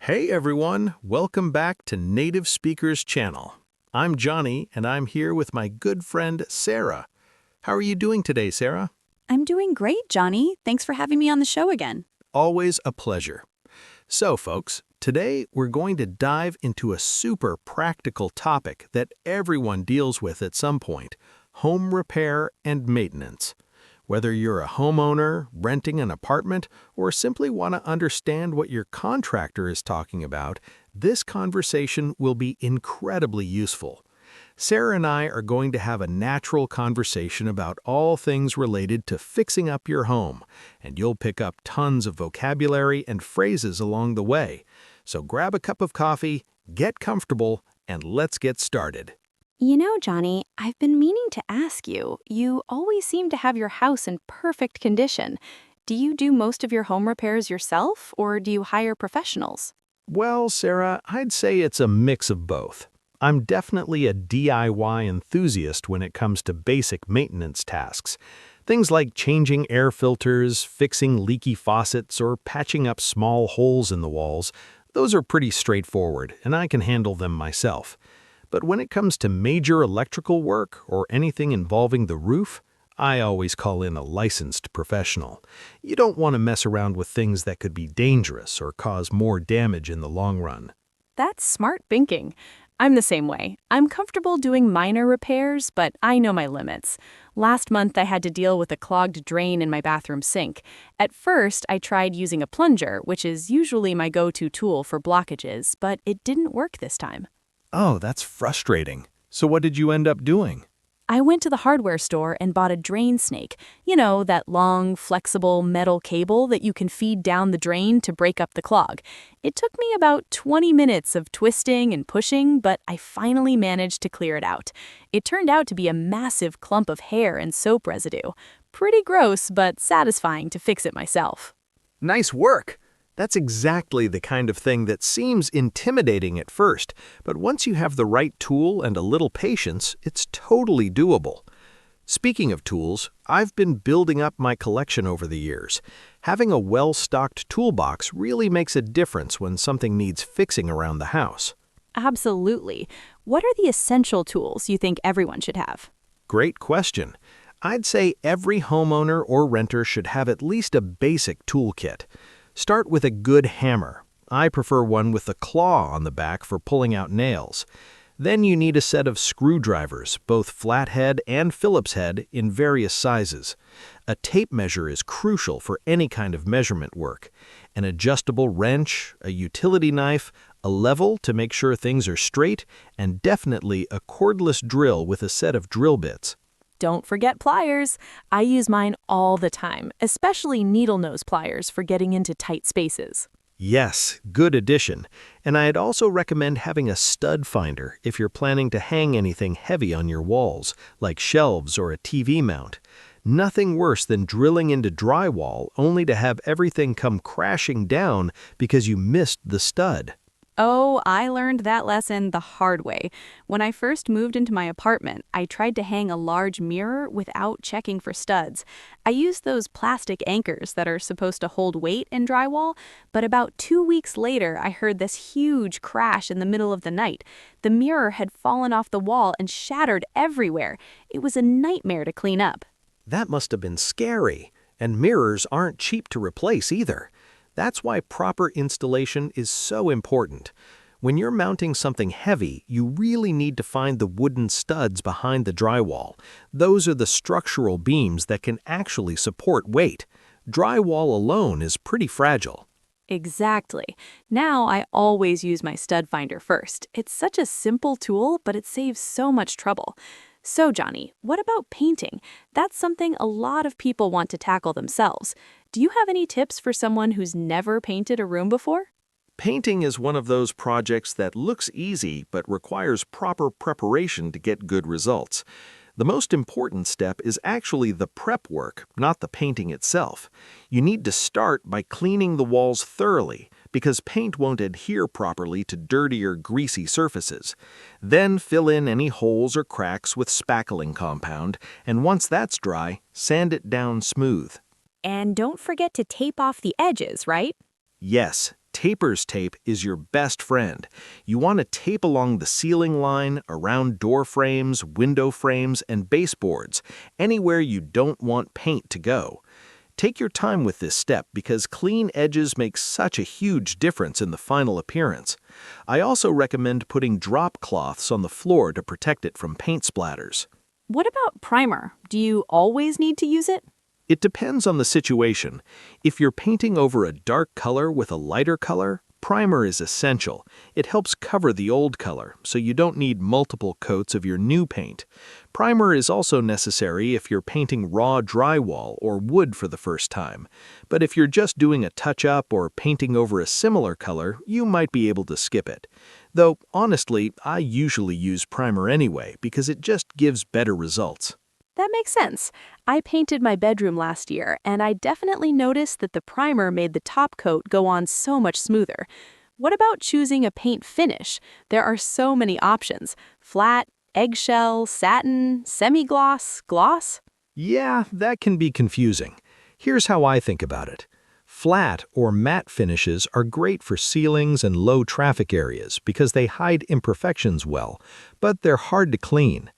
Hey everyone, welcome back to Native Speakers Channel. I'm Johnny and I'm here with my good friend Sarah. How are you doing today, Sarah? I'm doing great, Johnny. Thanks for having me on the show again. Always a pleasure. So folks, today we're going to dive into a super practical topic that everyone deals with at some point: home repair and maintenance. Whether you're a homeowner, renting an apartment, or simply want to understand what your contractor is talking about, this conversation will be incredibly useful. Sarah and I are going to have a natural conversation about all things related to fixing up your home, and you'll pick up tons of vocabulary and phrases along the way. So grab a cup of coffee, get comfortable, and let's get started. You know, Johnny, I've been meaning to ask you. You always seem to have your house in perfect condition. Do you do most of your home repairs yourself, or do you hire professionals? Well, Sarah, I'd say it's a mix of both. I'm definitely a DIY enthusiast when it comes to basic maintenance tasks. Things like changing air filters, fixing leaky faucets, or patching up small holes in the walls. Those are pretty straightforward, and I can handle them myself. But when it comes to major electrical work or anything involving the roof, I always call in a licensed professional. You don't want to mess around with things that could be dangerous or cause more damage in the long run. That's smart thinking. I'm the same way. I'm comfortable doing minor repairs, but I know my limits. Last month, I had to deal with a clogged drain in my bathroom sink. At first, I tried using a plunger, which is usually my go-to tool for blockages, but it didn't work this time. Oh, that's frustrating. So what did you end up doing? I went to the hardware store and bought a drain snake. You know, that long, flexible metal cable that you can feed down the drain to break up the clog. It took me about 20 minutes of twisting and pushing, but I finally managed to clear it out. It turned out to be a massive clump of hair and soap residue. Pretty gross, but satisfying to fix it myself. Nice work! That's exactly the kind of thing that seems intimidating at first, but once you have the right tool and a little patience, it's totally doable. Speaking of tools, I've been building up my collection over the years. Having a well-stocked toolbox really makes a difference when something needs fixing around the house. Absolutely. What are the essential tools you think everyone should have? Great question. I'd say every homeowner or renter should have at least a basic toolkit. Start with a good hammer. I prefer one with a claw on the back for pulling out nails. Then you need a set of screwdrivers, both flathead and Phillips head, in various sizes. A tape measure is crucial for any kind of measurement work. An adjustable wrench, a utility knife, a level to make sure things are straight, and definitely a cordless drill with a set of drill bits. Don't forget pliers. I use mine all the time, especially needle nose pliers for getting into tight spaces. Yes, good addition. And I'd also recommend having a stud finder if you're planning to hang anything heavy on your walls, like shelves or a TV mount. Nothing worse than drilling into drywall only to have everything come crashing down because you missed the stud. Oh, I learned that lesson the hard way. When I first moved into my apartment, I tried to hang a large mirror without checking for studs. I used those plastic anchors that are supposed to hold weight in drywall, but about 2 weeks later, I heard this huge crash in the middle of the night. The mirror had fallen off the wall and shattered everywhere. It was a nightmare to clean up. That must have been scary. And mirrors aren't cheap to replace either. That's why proper installation is so important. When you're mounting something heavy, you really need to find the wooden studs behind the drywall. Those are the structural beams that can actually support weight. Drywall alone is pretty fragile. Exactly. Now I always use my stud finder first. It's such a simple tool, but it saves so much trouble. So, Johnny, what about painting? That's something a lot of people want to tackle themselves. Do you have any tips for someone who's never painted a room before? Painting is one of those projects that looks easy but requires proper preparation to get good results. The most important step is actually the prep work, not the painting itself. You need to start by cleaning the walls thoroughly, because paint won't adhere properly to dirty or greasy surfaces. Then fill in any holes or cracks with spackling compound, and once that's dry, sand it down smooth. And don't forget to tape off the edges, right? Yes, Taper's tape is your best friend. You want to tape along the ceiling line, around door frames, window frames, and baseboards, anywhere you don't want paint to go. Take your time with this step because clean edges make such a huge difference in the final appearance. I also recommend putting drop cloths on the floor to protect it from paint splatters. What about primer? Do you always need to use it? It depends on the situation. If you're painting over a dark color with a lighter color, primer is essential. It helps cover the old color, so you don't need multiple coats of your new paint. Primer is also necessary if you're painting raw drywall or wood for the first time. But if you're just doing a touch-up or painting over a similar color, you might be able to skip it. Though, honestly, I usually use primer anyway because it just gives better results. That makes sense. I painted my bedroom last year, and I definitely noticed that the primer made the top coat go on so much smoother. What about choosing a paint finish? There are so many options. Flat, eggshell, satin, semi-gloss, gloss. Yeah, that can be confusing. Here's how I think about it. Flat or matte finishes are great for ceilings and low traffic areas because they hide imperfections well, but they're hard to clean.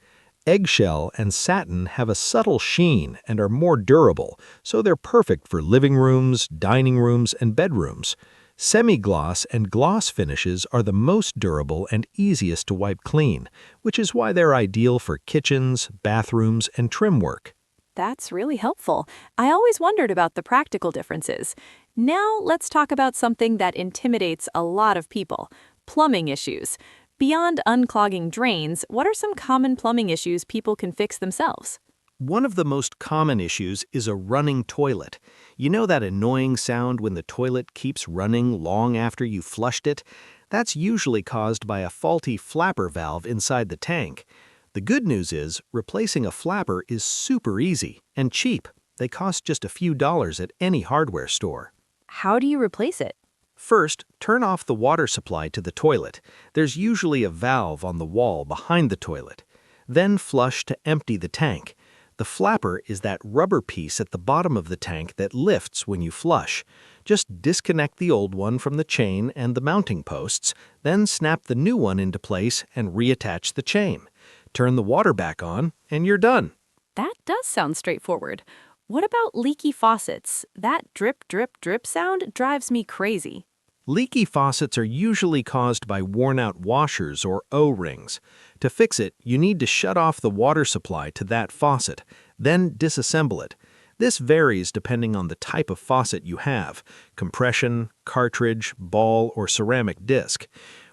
Eggshell and satin have a subtle sheen and are more durable, so they're perfect for living rooms, dining rooms, and bedrooms. Semi-gloss and gloss finishes are the most durable and easiest to wipe clean, which is why they're ideal for kitchens, bathrooms, and trim work. That's really helpful. I always wondered about the practical differences. Now let's talk about something that intimidates a lot of people: plumbing issues. Beyond unclogging drains, what are some common plumbing issues people can fix themselves? One of the most common issues is a running toilet. You know that annoying sound when the toilet keeps running long after you flushed it? That's usually caused by a faulty flapper valve inside the tank. The good news is, replacing a flapper is super easy and cheap. They cost just a few dollars at any hardware store. How do you replace it? First, turn off the water supply to the toilet. There's usually a valve on the wall behind the toilet. Then flush to empty the tank. The flapper is that rubber piece at the bottom of the tank that lifts when you flush. Just disconnect the old one from the chain and the mounting posts, then snap the new one into place and reattach the chain. Turn the water back on, and you're done. That does sound straightforward. What about leaky faucets? That drip, drip, drip sound drives me crazy. Leaky faucets are usually caused by worn-out washers or O-rings. To fix it, you need to shut off the water supply to that faucet, then disassemble it. This varies depending on the type of faucet you have: compression, cartridge, ball, or ceramic disc.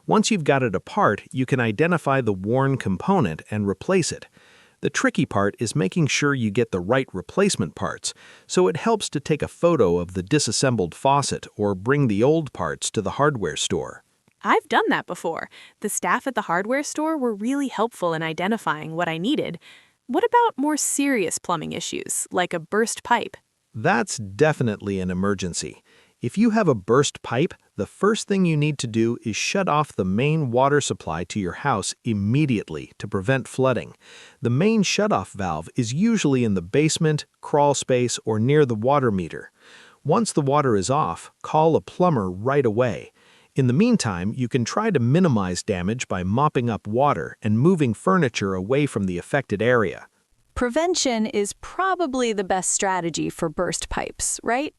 Once you've got it apart, you can identify the worn component and replace it. The tricky part is making sure you get the right replacement parts, so it helps to take a photo of the disassembled faucet or bring the old parts to the hardware store. I've done that before. The staff at the hardware store were really helpful in identifying what I needed. What about more serious plumbing issues, like a burst pipe? That's definitely an emergency. If you have a burst pipe, the first thing you need to do is shut off the main water supply to your house immediately to prevent flooding. The main shutoff valve is usually in the basement, crawl space, or near the water meter. Once the water is off, call a plumber right away. In the meantime, you can try to minimize damage by mopping up water and moving furniture away from the affected area. Prevention is probably the best strategy for burst pipes, right?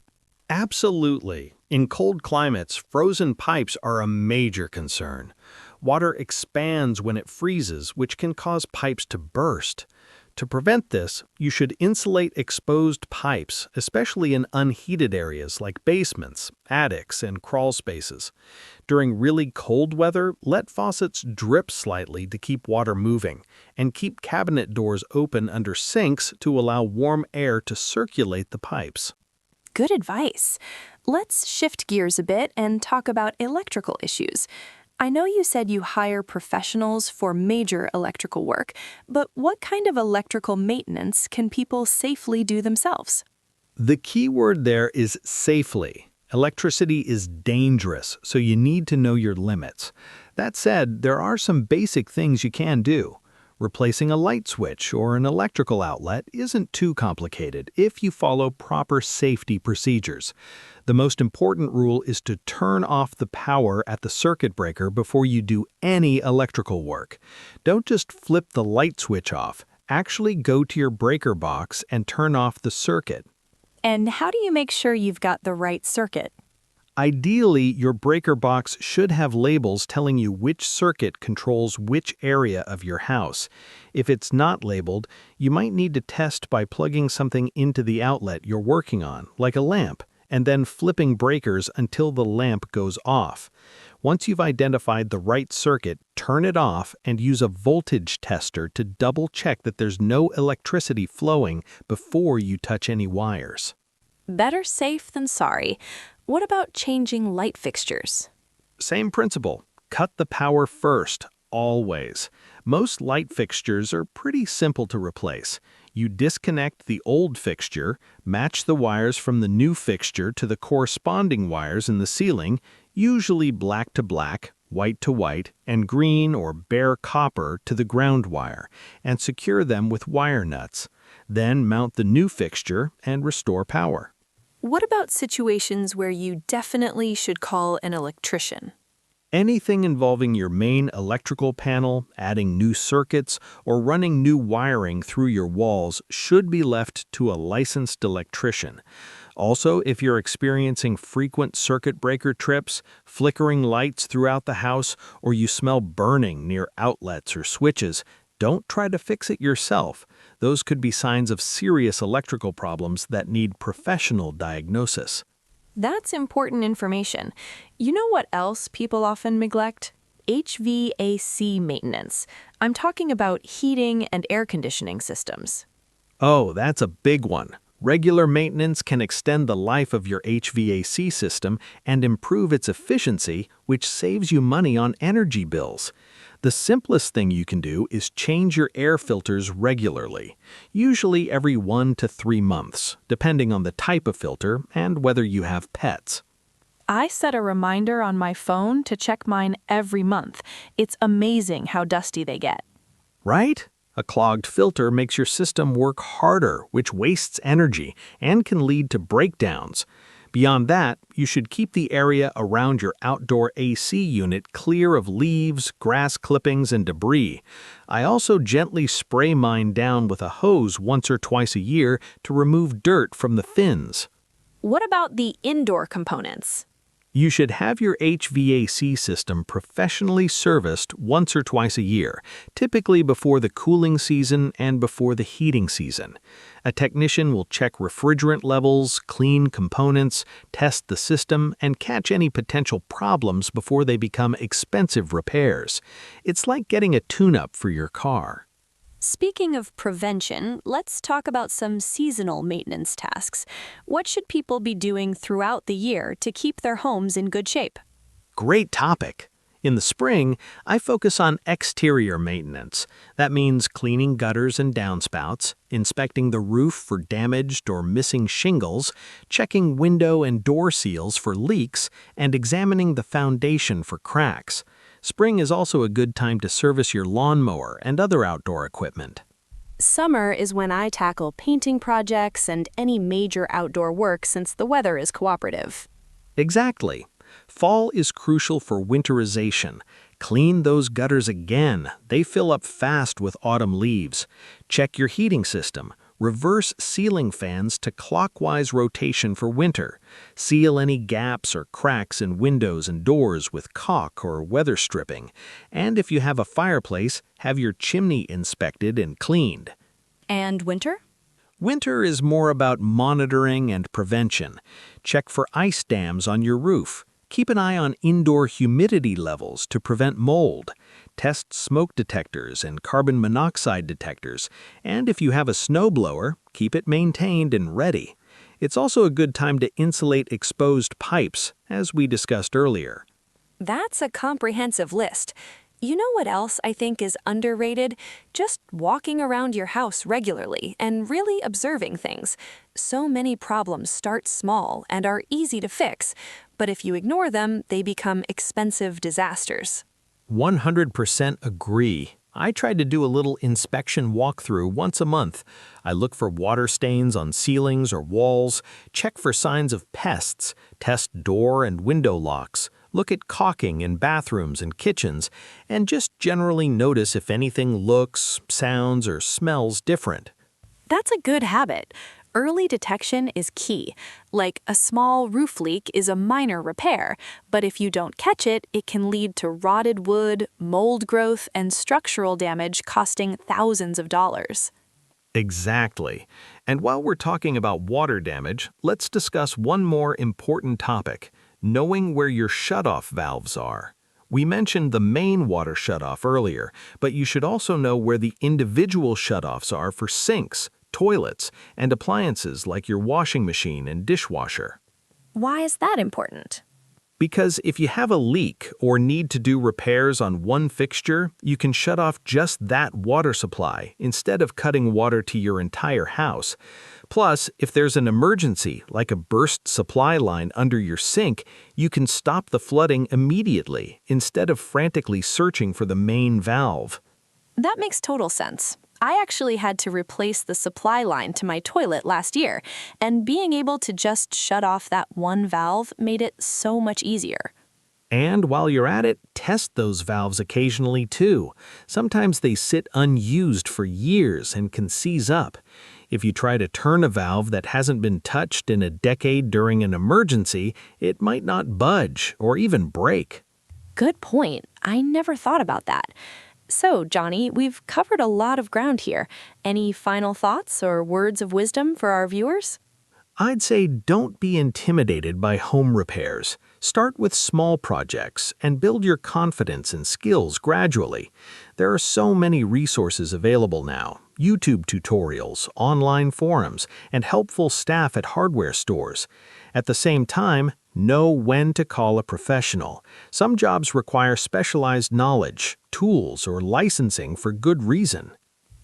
Absolutely. In cold climates, frozen pipes are a major concern. Water expands when it freezes, which can cause pipes to burst. To prevent this, you should insulate exposed pipes, especially in unheated areas like basements, attics, and crawl spaces. During really cold weather, let faucets drip slightly to keep water moving, and keep cabinet doors open under sinks to allow warm air to circulate the pipes. Good advice. Let's shift gears a bit and talk about electrical issues. I know you said you hire professionals for major electrical work, but what kind of electrical maintenance can people safely do themselves? The key word there is safely. Electricity is dangerous, so you need to know your limits. That said, there are some basic things you can do. Replacing a light switch or an electrical outlet isn't too complicated if you follow proper safety procedures. The most important rule is to turn off the power at the circuit breaker before you do any electrical work. Don't just flip the light switch off. Actually go to your breaker box and turn off the circuit. And how do you make sure you've got the right circuit? Ideally, your breaker box should have labels telling you which circuit controls which area of your house. If it's not labeled, you might need to test by plugging something into the outlet you're working on, like a lamp, and then flipping breakers until the lamp goes off. Once you've identified the right circuit, turn it off and use a voltage tester to double-check that there's no electricity flowing before you touch any wires. Better safe than sorry. What about changing light fixtures? Same principle. Cut the power first, always. Most light fixtures are pretty simple to replace. You disconnect the old fixture, match the wires from the new fixture to the corresponding wires in the ceiling, usually black to black, white to white, and green or bare copper to the ground wire, and secure them with wire nuts. Then mount the new fixture and restore power. What about situations where you definitely should call an electrician? Anything involving your main electrical panel, adding new circuits, or running new wiring through your walls should be left to a licensed electrician. Also, if you're experiencing frequent circuit breaker trips, flickering lights throughout the house, or you smell burning near outlets or switches, don't try to fix it yourself. Those could be signs of serious electrical problems that need professional diagnosis. That's important information. You know what else people often neglect? HVAC maintenance. I'm talking about heating and air conditioning systems. Oh, that's a big one. Regular maintenance can extend the life of your HVAC system and improve its efficiency, which saves you money on energy bills. The simplest thing you can do is change your air filters regularly, usually every 1 to 3 months, depending on the type of filter and whether you have pets. I set a reminder on my phone to check mine every month. It's amazing how dusty they get. Right? A clogged filter makes your system work harder, which wastes energy and can lead to breakdowns. Beyond that, you should keep the area around your outdoor AC unit clear of leaves, grass clippings, and debris. I also gently spray mine down with a hose once or twice a year to remove dirt from the fins. What about the indoor components? You should have your HVAC system professionally serviced once or twice a year, typically before the cooling season and before the heating season. A technician will check refrigerant levels, clean components, test the system, and catch any potential problems before they become expensive repairs. It's like getting a tune-up for your car. Speaking of prevention, let's talk about some seasonal maintenance tasks. What should people be doing throughout the year to keep their homes in good shape? Great topic. In the spring, I focus on exterior maintenance. That means cleaning gutters and downspouts, inspecting the roof for damaged or missing shingles, checking window and door seals for leaks, and examining the foundation for cracks. Spring is also a good time to service your lawnmower and other outdoor equipment. Summer is when I tackle painting projects and any major outdoor work since the weather is cooperative. Exactly. Fall is crucial for winterization. Clean those gutters again. They fill up fast with autumn leaves. Check your heating system. Reverse ceiling fans to clockwise rotation for winter. Seal any gaps or cracks in windows and doors with caulk or weather stripping. And if you have a fireplace, have your chimney inspected and cleaned. And winter? Winter is more about monitoring and prevention. Check for ice dams on your roof. Keep an eye on indoor humidity levels to prevent mold. Test smoke detectors and carbon monoxide detectors. And if you have a snowblower, keep it maintained and ready. It's also a good time to insulate exposed pipes, as we discussed earlier. That's a comprehensive list. You know what else I think is underrated? Just walking around your house regularly and really observing things. So many problems start small and are easy to fix, but if you ignore them, they become expensive disasters. 100% agree. I try to do a little inspection walkthrough once a month. I look for water stains on ceilings or walls, check for signs of pests, test door and window locks, look at caulking in bathrooms and kitchens, and just generally notice if anything looks, sounds, or smells different. That's a good habit. Early detection is key. Like a small roof leak is a minor repair, but if you don't catch it, it can lead to rotted wood, mold growth, and structural damage costing thousands of dollars. Exactly. And while we're talking about water damage, let's discuss one more important topic: knowing where your shutoff valves are. We mentioned the main water shutoff earlier, but you should also know where the individual shutoffs are for sinks, toilets, and appliances like your washing machine and dishwasher. Why is that important? Because if you have a leak or need to do repairs on one fixture, you can shut off just that water supply instead of cutting water to your entire house. Plus, if there's an emergency, like a burst supply line under your sink, you can stop the flooding immediately instead of frantically searching for the main valve. That makes total sense. I actually had to replace the supply line to my toilet last year, and being able to just shut off that one valve made it so much easier. And while you're at it, test those valves occasionally too. Sometimes they sit unused for years and can seize up. If you try to turn a valve that hasn't been touched in a decade during an emergency, it might not budge or even break. Good point. I never thought about that. So, Johnny, we've covered a lot of ground here. Any final thoughts or words of wisdom for our viewers? I'd say don't be intimidated by home repairs. Start with small projects and build your confidence and skills gradually. There are so many resources available now: YouTube tutorials, online forums, and helpful staff at hardware stores. At the same time, know when to call a professional. Some jobs require specialized knowledge, tools, or licensing for good reason.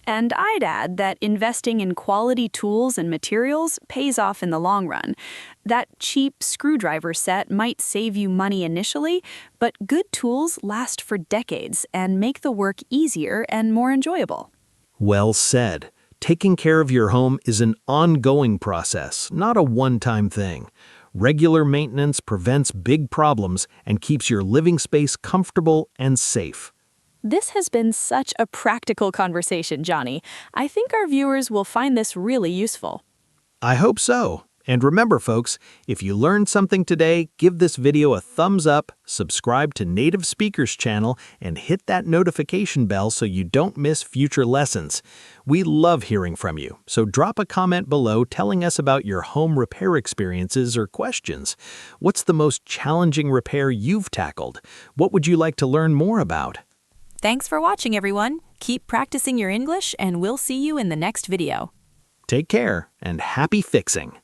And I'd add that investing in quality tools and materials pays off in the long run. That cheap screwdriver set might save you money initially, but good tools last for decades and make the work easier and more enjoyable. Well said. Taking care of your home is an ongoing process, not a one-time thing. Regular maintenance prevents big problems and keeps your living space comfortable and safe. This has been such a practical conversation, Johnny. I think our viewers will find this really useful. I hope so. And remember, folks, if you learned something today, give this video a thumbs up, subscribe to Native Speakers channel, and hit that notification bell so you don't miss future lessons. We love hearing from you, so drop a comment below telling us about your home repair experiences or questions. What's the most challenging repair you've tackled? What would you like to learn more about? Thanks for watching, everyone. Keep practicing your English, and we'll see you in the next video. Take care, and happy fixing!